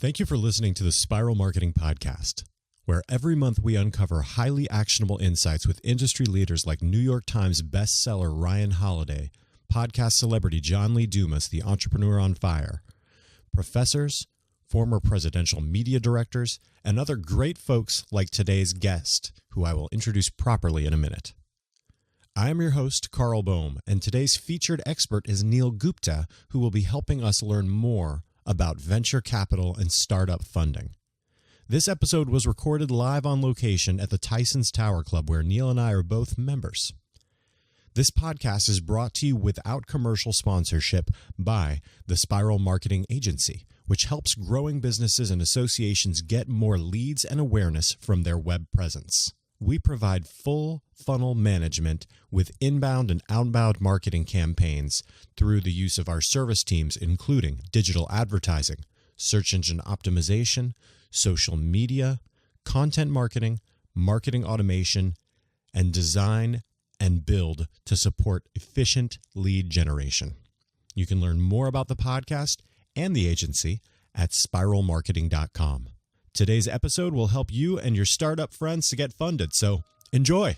Thank you for listening to the Spiral Marketing Podcast, where every month we uncover highly actionable insights with industry leaders like New York Times bestseller Ryan Holiday, podcast celebrity John Lee Dumas, the entrepreneur on fire, professors, former presidential media directors, and other great folks like today's guest, who I will introduce properly in a minute. I am your host, Carl Bohm, and today's featured expert is Neal Gupta, who will be helping us learn more about venture capital and startup funding. This episode was recorded live on location at the Tyson's Tower Club, where Neal and I are both members. This podcast is brought to you without commercial sponsorship by the Spiral Marketing Agency, which helps growing businesses and associations get more leads and awareness from their web presence. We provide full funnel management with inbound and outbound marketing campaigns through the use of our service teams, including digital advertising, search engine optimization, social media, content marketing, marketing automation, and design and build to support efficient lead generation. You can learn more about the podcast and the agency at spiralmarketing.com. Today's episode will help you and your startup friends to get funded, so enjoy.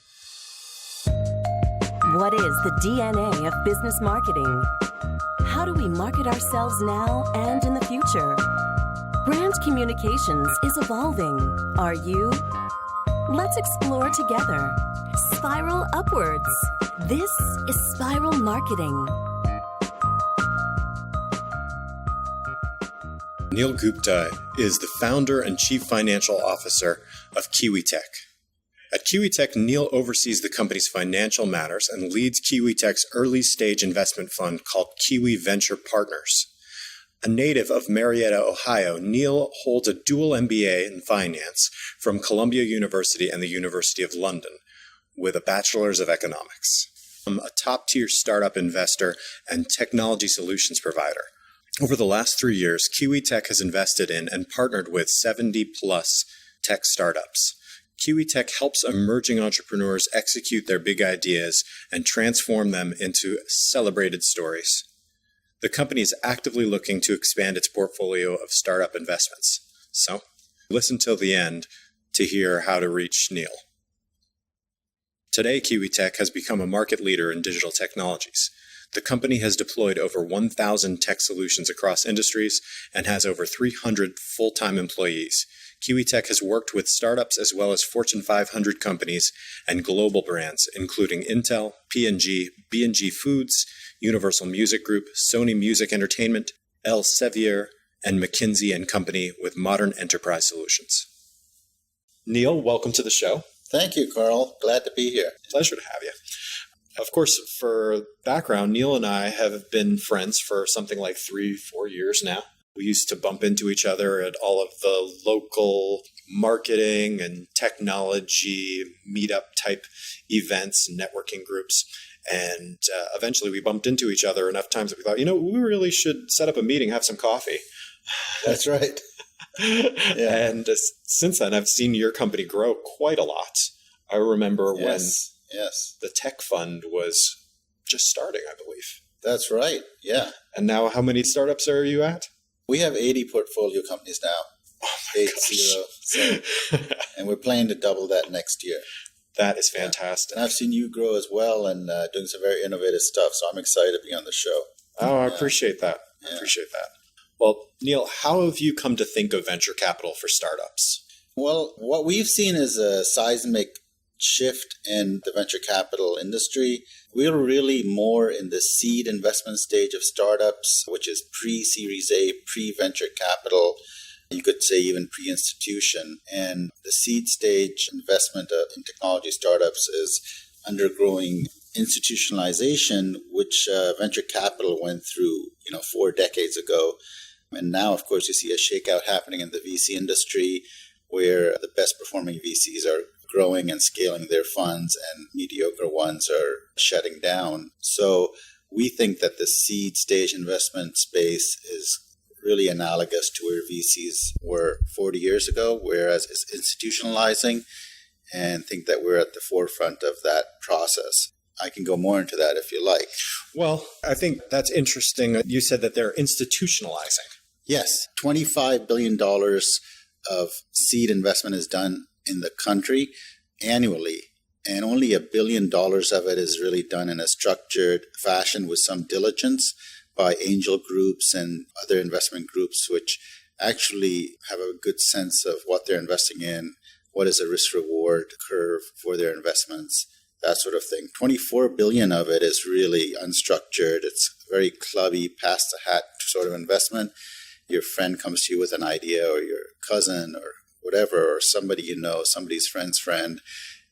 What is the DNA of business marketing? How do we market ourselves now and in the future? Brand communications is evolving. Are you? Let's explore together. Spiral upwards. This is Spiral Marketing. Neal Gupta is the founder and chief financial officer of KiwiTech. At KiwiTech, Neal oversees the company's financial matters and leads KiwiTech's early-stage investment fund called Kiwi Venture Partners. A native of Marietta, Ohio, Neal holds a dual MBA in finance from Columbia University and the University of London, with a bachelor's of economics. I'm a top-tier startup investor and technology solutions provider. Over the last 3 years, KiwiTech has invested in and partnered with 70-plus tech startups. KiwiTech helps emerging entrepreneurs execute their big ideas and transform them into celebrated stories. The company is actively looking to expand its portfolio of startup investments. So, listen till the end to hear how to reach Neal. Today, KiwiTech has become a market leader in digital technologies. The company has deployed over 1,000 tech solutions across industries and has over 300 full-time employees. KiwiTech has worked with startups as well as Fortune 500 companies and global brands, including Intel, B&G Foods, Universal Music Group, Sony Music Entertainment, Elsevier, and McKinsey & Company with modern enterprise solutions. Neal, welcome to the show. Thank you, Carl. Glad to be here. Pleasure to have you. Of course, for background, Neal and I have been friends for something like 3-4 years now. We used to bump into each other at all of the local marketing and technology meetup type events, networking groups. And eventually we bumped into each other enough times that we thought, we really should set up a meeting, have some coffee. That's right. Yeah. And since then, I've seen your company grow quite a lot. I remember when the tech fund was just starting, I believe. That's right. Yeah. And now how many startups are you at? We have 80 portfolio companies now. Oh my 80. gosh. And we're planning to double that next year. That is fantastic. And I've seen you grow as well and doing some very innovative stuff. So I'm excited to be on the show. Oh, I appreciate that. Yeah. I appreciate that. Well, Neal, how have you come to think of venture capital for startups? Well, what we've seen is a seismic shift in the venture capital industry. We're really more in the seed investment stage of startups, which is pre-Series A, pre-venture capital. You could say even pre-institution. And the seed stage investment in technology startups is undergoing institutionalization, which venture capital went through, 4 decades ago. And now, of course, you see a shakeout happening in the VC industry where the best performing VCs are growing and scaling their funds and mediocre ones are shutting down. So we think that the seed stage investment space is really analogous to where VCs were 40 years ago, whereas it's institutionalizing, and think that we're at the forefront of that process. I can go more into that if you like. Well, I think that's interesting. You said that they're institutionalizing. Yes, $25 billion of seed investment is done in the country annually, and only $1 billion of it is really done in a structured fashion with some diligence by angel groups and other investment groups, which actually have a good sense of what they're investing in, what is the risk-reward curve for their investments, that sort of thing. 24 billion of it is really unstructured. It's very clubby, pass the hat sort of investment. Your friend comes to you with an idea, or your cousin or whatever, or somebody you know, somebody's friend's friend,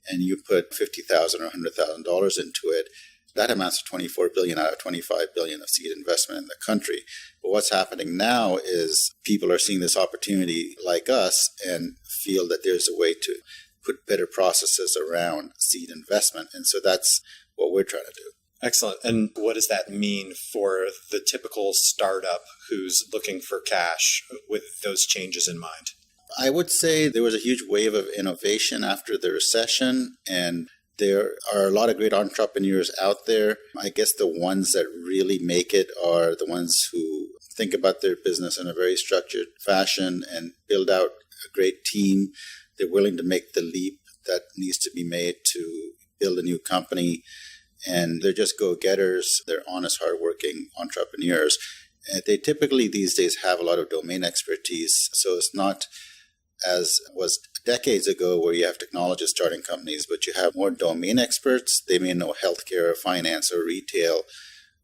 and you put $50,000 or $100,000 into it. That amounts to 24 billion out of 25 billion of seed investment in the country. But what's happening now is people are seeing this opportunity like us and feel that there's a way to put better processes around seed investment. And so that's what we're trying to do. Excellent. And what does that mean for the typical startup who's looking for cash with those changes in mind? I would say there was a huge wave of innovation after the recession, and there are a lot of great entrepreneurs out there. I guess the ones that really make it are the ones who think about their business in a very structured fashion and build out a great team. They're willing to make the leap that needs to be made to build a new company. And they're just go-getters. They're honest, hardworking entrepreneurs. And they typically these days have a lot of domain expertise. So it's not as was decades ago where you have technologists starting companies, but you have more domain experts. They may know healthcare or finance or retail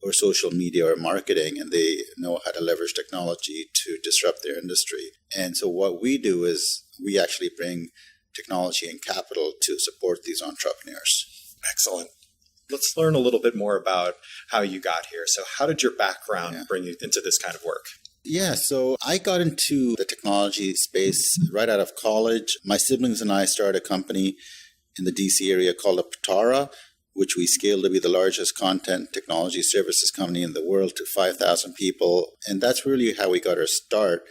or social media or marketing, and they know how to leverage technology to disrupt their industry. And so what we do is we actually bring technology and capital to support these entrepreneurs. Excellent. Let's learn a little bit more about how you got here. So how did your background bring you into this kind of work? Yeah, so I got into the technology space right out of college. My siblings and I started a company in the DC area called Aptara, which we scaled to be the largest content technology services company in the world to 5,000 people. And that's really how we got our start.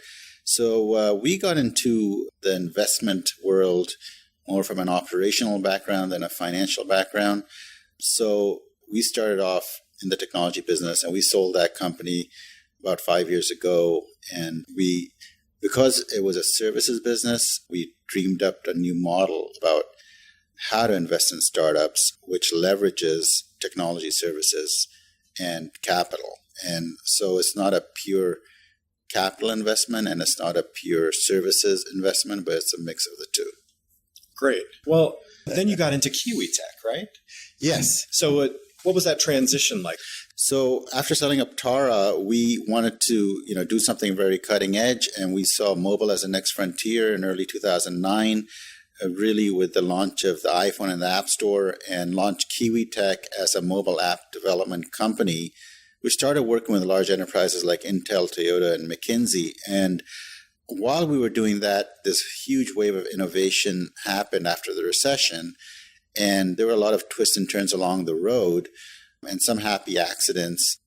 So we got into the investment world more from an operational background than a financial background. So we started off in the technology business, and we sold that company about 5 years ago. And because it was a services business, we dreamed up a new model about how to invest in startups, which leverages technology services and capital. And so it's not a pure capital investment, and it's not a pure services investment, but it's a mix of the two. Great. Well, then you got into KiwiTech, right? Yes. So what was that transition like? So after setting up Tara, we wanted to do something very cutting edge, and we saw mobile as the next frontier in early 2009, really with the launch of the iPhone and the App Store, and launched KiwiTech as a mobile app development company. We started working with large enterprises like Intel, Toyota, and McKinsey. And while we were doing that, this huge wave of innovation happened after the recession. And there were a lot of twists and turns along the road and some happy accidents.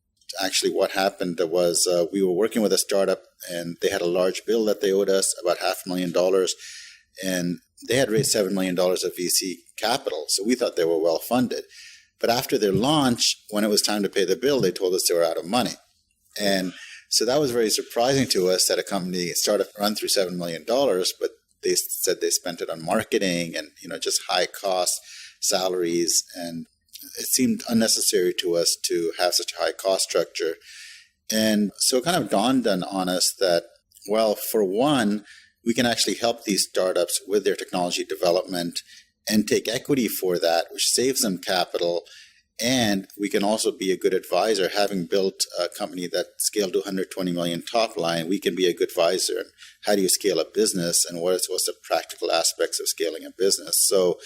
Actually, what happened was we were working with a startup, and they had a large bill that they owed us, about $500,000. And they had raised $7 million of VC capital. So we thought they were well funded. But after their launch, when it was time to pay the bill, they told us they were out of money. And so that was very surprising to us that a company started run through $7 million, but they said they spent it on marketing and just high cost salaries. And it seemed unnecessary to us to have such a high cost structure. And so it kind of dawned on us that, well, for one, we can actually help these startups with their technology development and take equity for that, which saves them capital. And we can also be a good advisor. Having built a company that scaled to 120 million top line, we can be a good advisor. How do you scale a business, and what's the practical aspects of scaling a business? So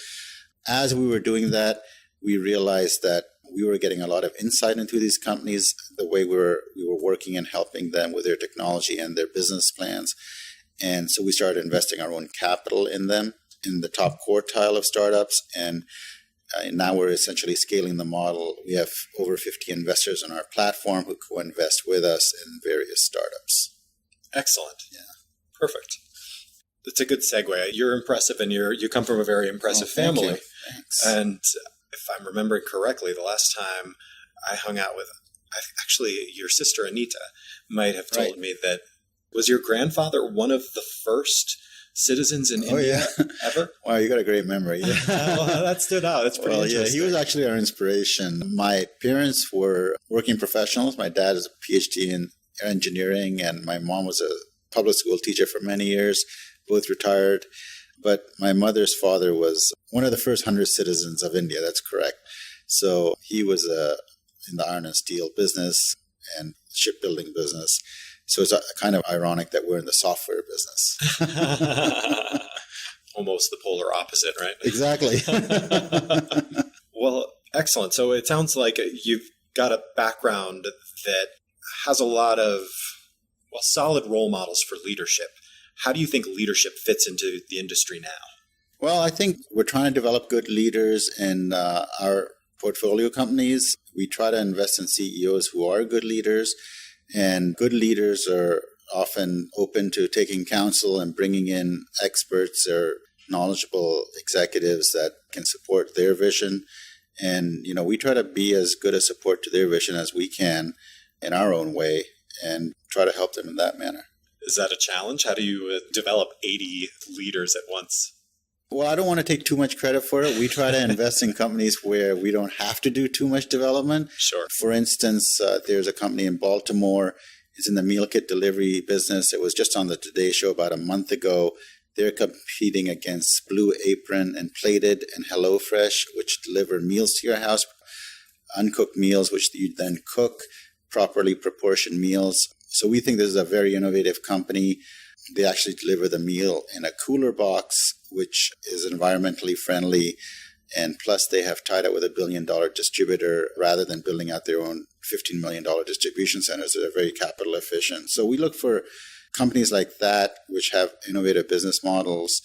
as we were doing that, we realized that we were getting a lot of insight into these companies, the way we were working and helping them with their technology and their business plans. And so we started investing our own capital in them, in the top quartile of startups. And now we're essentially scaling the model. We have over 50 investors on our platform who co-invest with us in various startups. Excellent. Yeah. Perfect. That's a good segue. You're impressive, and you come from a very impressive family. Thank you. Thanks. And if I'm remembering correctly, the last time I hung out with, actually, your sister Anita might have told me that Was your grandfather one of the first citizens in India ever? Wow, you got a great memory. Well, that stood out. That's pretty interesting. He was actually our inspiration. My parents were working professionals. My dad is a PhD in engineering, and my mom was a public school teacher for many years, both retired. But my mother's father was one of the first 100 citizens of India. That's correct. So he was in the iron and steel business and shipbuilding business. So it's kind of ironic that we're in the software business. Almost the polar opposite, right? Exactly. Well, excellent. So it sounds like you've got a background that has a lot of, solid role models for leadership. How do you think leadership fits into the industry now? Well, I think we're trying to develop good leaders in our portfolio companies. We try to invest in CEOs who are good leaders, and good leaders are often open to taking counsel and bringing in experts or knowledgeable executives that can support their vision. And, we try to be as good a support to their vision as we can in our own way and try to help them in that manner. Is that a challenge? How do you develop 80 leaders at once? Well, I don't want to take too much credit for it. We try to invest in companies where we don't have to do too much development. Sure. For instance, there's a company in Baltimore. It's in the meal kit delivery business. It was just on the Today Show about a month ago. They're competing against Blue Apron and Plated and HelloFresh, which deliver meals to your house, uncooked meals, which you then cook, properly proportioned meals. So we think this is a very innovative company. They actually deliver the meal in a cooler box, which is environmentally friendly. And plus, they have tied up with $1 billion distributor rather than building out their own $15 million distribution centers that are very capital efficient. So we look for companies like that, which have innovative business models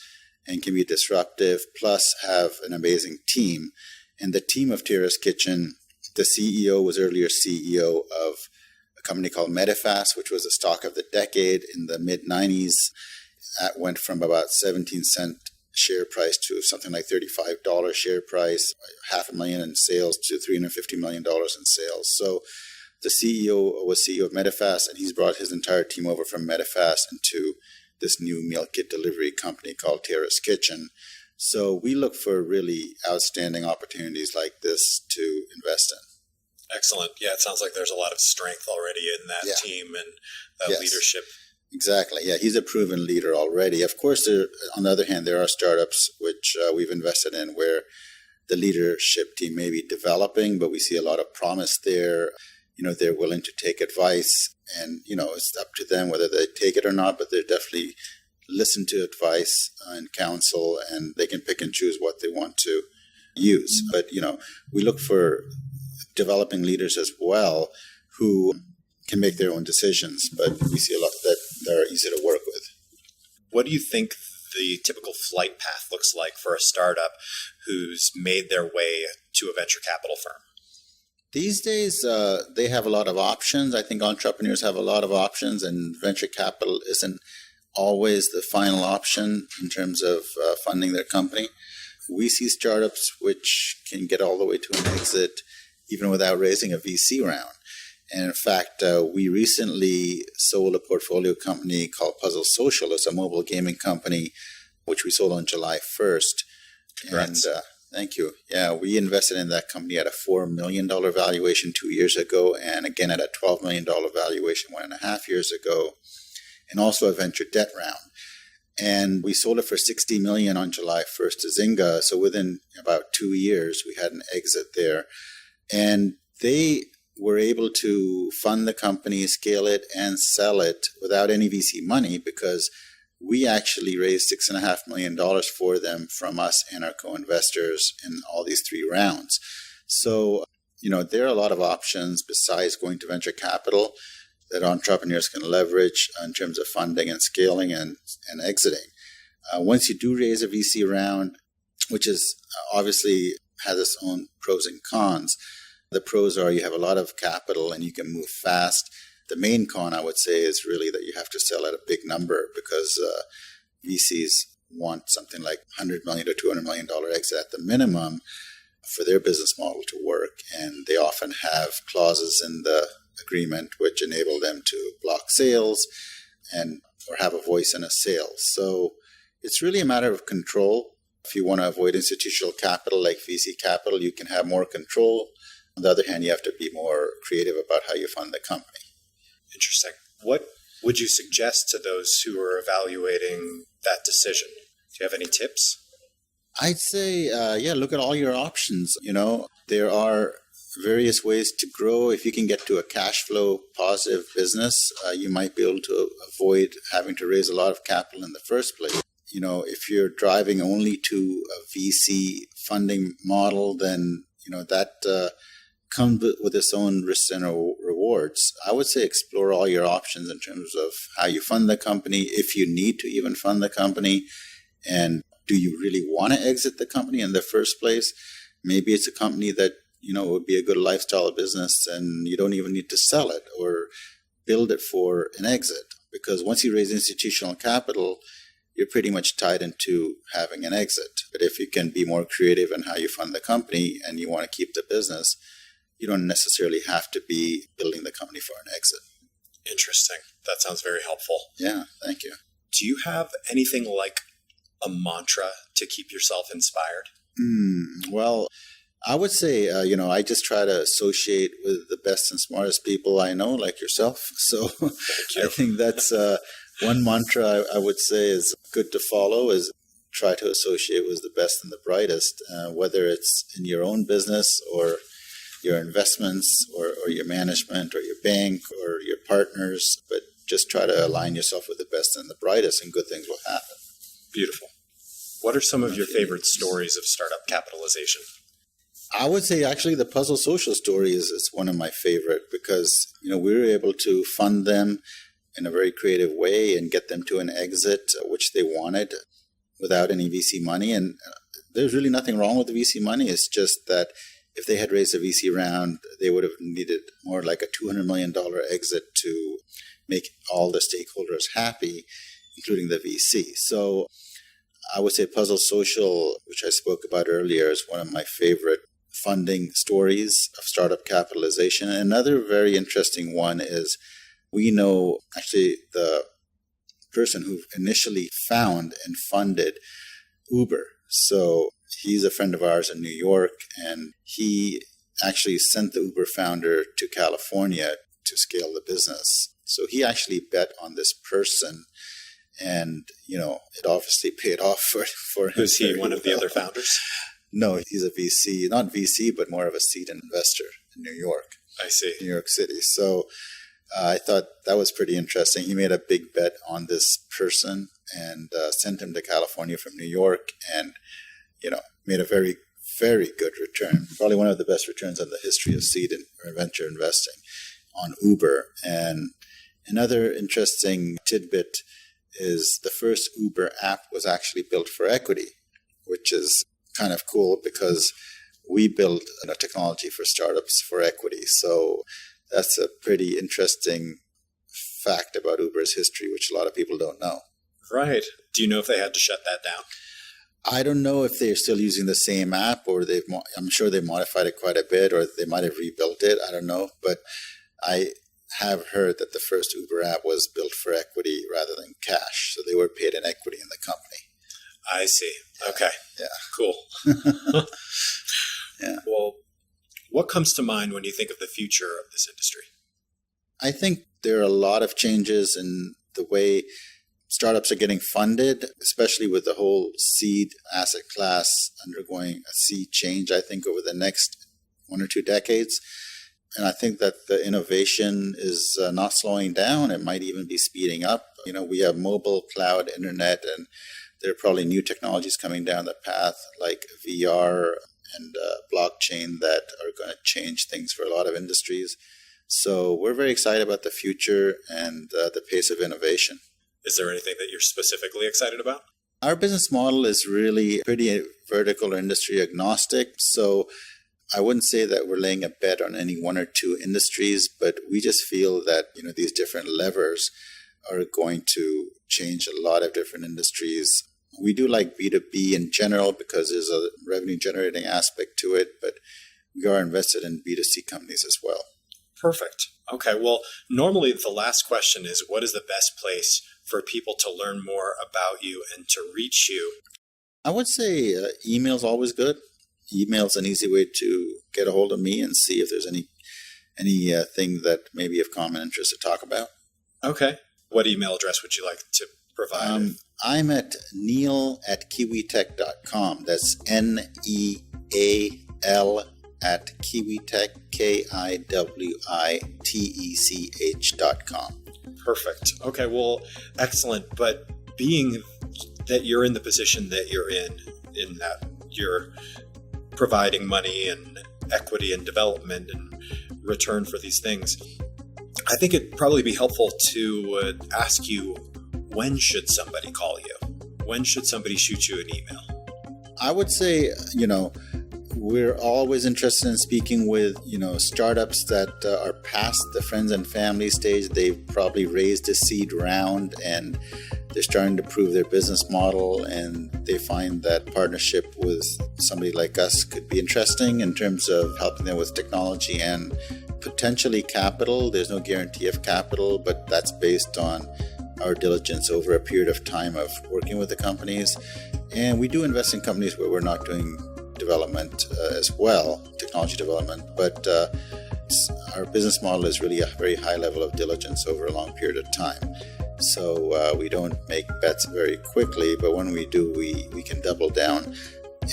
and can be disruptive, plus have an amazing team. And the team of Terrace Kitchen, the CEO was earlier CEO of a company called Medifast, which was the stock of the decade in the mid-90s. That went from about 17-cent share price to something like $35 share price, $500,000 in sales to $350 million in sales. So the CEO was CEO of Medifast, and he's brought his entire team over from Medifast into this new meal kit delivery company called Terrace Kitchen. So we look for really outstanding opportunities like this to invest in. Excellent. Yeah, it sounds like there's a lot of strength already in that team and that leadership. Exactly. Yeah, he's a proven leader already. Of course, on the other hand, there are startups which we've invested in where the leadership team may be developing, but we see a lot of promise there. They're willing to take advice, and, it's up to them whether they take it or not, but they definitely listen to advice and counsel, and they can pick and choose what they want to use. But, we look for developing leaders as well who can make their own decisions, but we see a lot that are easy to work with. What do you think the typical flight path looks like for a startup who's made their way to a venture capital firm? These days, they have a lot of options. I think entrepreneurs have a lot of options, and venture capital isn't always the final option in terms of funding their company. We see startups which can get all the way to an exit even without raising a VC round. And in fact, we recently sold a portfolio company called Puzzle Social. It's a mobile gaming company, which we sold on July 1st. Congrats. And thank you. Yeah, we invested in that company at a $4 million valuation 2 years ago, and again at a $12 million valuation 1.5 years ago, and also a venture debt round. And we sold it for $60 million on July 1st to Zynga. So within about 2 years, we had an exit there. And they were able to fund the company, scale it, and sell it without any VC money because we actually raised $6.5 million for them from us and our co-investors in all these 3 rounds. So, there are a lot of options besides going to venture capital that entrepreneurs can leverage in terms of funding and scaling and exiting. Once you do raise a VC round, which is obviously has its own pros and cons, the pros are you have a lot of capital and you can move fast. The main con, I would say, is really that you have to sell at a big number because VCs want something like $100 million to $200 million exit at the minimum for their business model to work. And they often have clauses in the agreement which enable them to block sales and or have a voice in a sale. So it's really a matter of control. If you want to avoid institutional capital like VC capital, you can have more control. On the other hand, you have to be more creative about how you fund the company. Interesting. What would you suggest to those who are evaluating that decision? Do you have any tips? I'd say, look at all your options. There are various ways to grow. If you can get to a cash flow positive business, you might be able to avoid having to raise a lot of capital in the first place. If you're driving only to a VC funding model, then, that comes with its own risks and rewards. I would say explore all your options in terms of how you fund the company, if you need to even fund the company, and do you really want to exit the company in the first place? Maybe it's a company that, would be a good lifestyle business and you don't even need to sell it or build it for an exit. Because once you raise institutional capital, you're pretty much tied into having an exit. But if you can be more creative in how you fund the company and you want to keep the business, you don't necessarily have to be building the company for an exit. Interesting. That sounds very helpful. Yeah, thank you. Do you have anything like a mantra to keep yourself inspired? Well, I would say, I just try to associate with the best and smartest people I know, like yourself. So I think that's one mantra I would say is good to follow, is try to associate with the best and the brightest, whether it's in your own business or your investments or your management or your bank or your partners, but just try to align yourself with the best and the brightest and good things will happen. Beautiful. What are some of your favorite stories of startup capitalization? I would say actually the Puzzle Social story is one of my favorite because, we were able to fund them in a very creative way and get them to an exit, which they wanted without any VC money. And there's really nothing wrong with the VC money. It's just that if they had raised a VC round, they would have needed more like a $200 million exit to make all the stakeholders happy, including the VC. So I would say Puzzle Social, which I spoke about earlier, is one of my favorite funding stories of startup capitalization. Another very interesting one is we know actually the person who initially found and funded Uber. So he's a friend of ours in New York, and he actually sent the Uber founder to California to scale the business. So he actually bet on this person, and, it obviously paid off for him. Was he one of the other founders? No, he's a VC, not VC, but more of a seed investor in New York. I see. New York City. So I thought that was pretty interesting. He made a big bet on this person and sent him to California from New York and, made a very, very good return. Probably one of the best returns in the history of seed or venture investing on Uber. And another interesting tidbit is the first Uber app was actually built for equity, which is kind of cool because we build technology for startups for equity. So that's a pretty interesting fact about Uber's history, which a lot of people don't know. Right. Do you know if they had to shut that down? I don't know if they're still using the same app or I'm sure they modified it quite a bit or they might have rebuilt it. I don't know. But I have heard that the first Uber app was built for equity rather than cash. So they were paid in equity in the company. I see. Okay. Yeah. Cool. Yeah. Well, what comes to mind when you think of the future of this industry? I think there are a lot of changes in the way startups are getting funded, especially with the whole seed asset class undergoing a sea change, I think, over the next 1 or 2 decades. And I think that the innovation is not slowing down. It might even be speeding up. We have mobile, cloud, internet, and there are probably new technologies coming down the path like VR and blockchain that are going to change things for a lot of industries. So we're very excited about the future and the pace of innovation. Is there anything that you're specifically excited about? Our business model is really pretty vertical or industry agnostic. So I wouldn't say that we're laying a bet on any 1 or 2 industries, but we just feel that, these different levers are going to change a lot of different industries. We do like B2B in general because there's a revenue generating aspect to it, but we are invested in B2C companies as well. Perfect. Okay. Well, normally the last question is, what is the best place for people to learn more about you and to reach you? I would say email's always good. Email's an easy way to get a hold of me and see if there's anything that may be of common interest to talk about. Okay. What email address would you like to provide? I'm at Neal@KiwiTech.com. That's NEAL at KiwiTech, KiwiTech.com. Perfect. Okay, well, excellent. But being that you're in the position that you're in that you're providing money and equity and development and return for these things, I think it'd probably be helpful to ask you, when should somebody call you? When should somebody shoot you an email? I would say, we're always interested in speaking with, startups that are past the friends and family stage. They've probably raised a seed round and they're starting to prove their business model, and they find that partnership with somebody like us could be interesting in terms of helping them with technology and potentially capital. There's no guarantee of capital, but that's based on our diligence over a period of time of working with the companies. And we do invest in companies where we're not doing development as well, technology development, but our business model is really a very high level of diligence over a long period of time. So we don't make bets very quickly, but when we do, we can double down.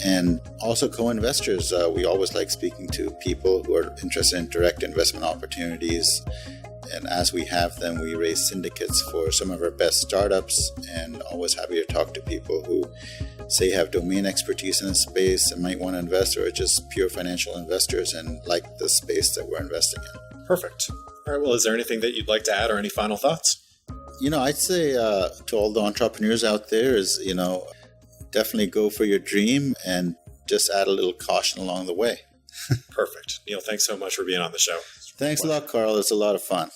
And also co-investors, we always like speaking to people who are interested in direct investment opportunities. And as we have them, we raise syndicates for some of our best startups, and always happy to talk to people who say have domain expertise in the space and might want to invest, or are just pure financial investors and like the space that we're investing in. Perfect. All right. Well, is there anything that you'd like to add or any final thoughts? I'd say to all the entrepreneurs out there is, definitely go for your dream and just add a little caution along the way. Perfect. Neal, thanks so much for being on the show. Thanks a lot, Carl. It's a lot of fun.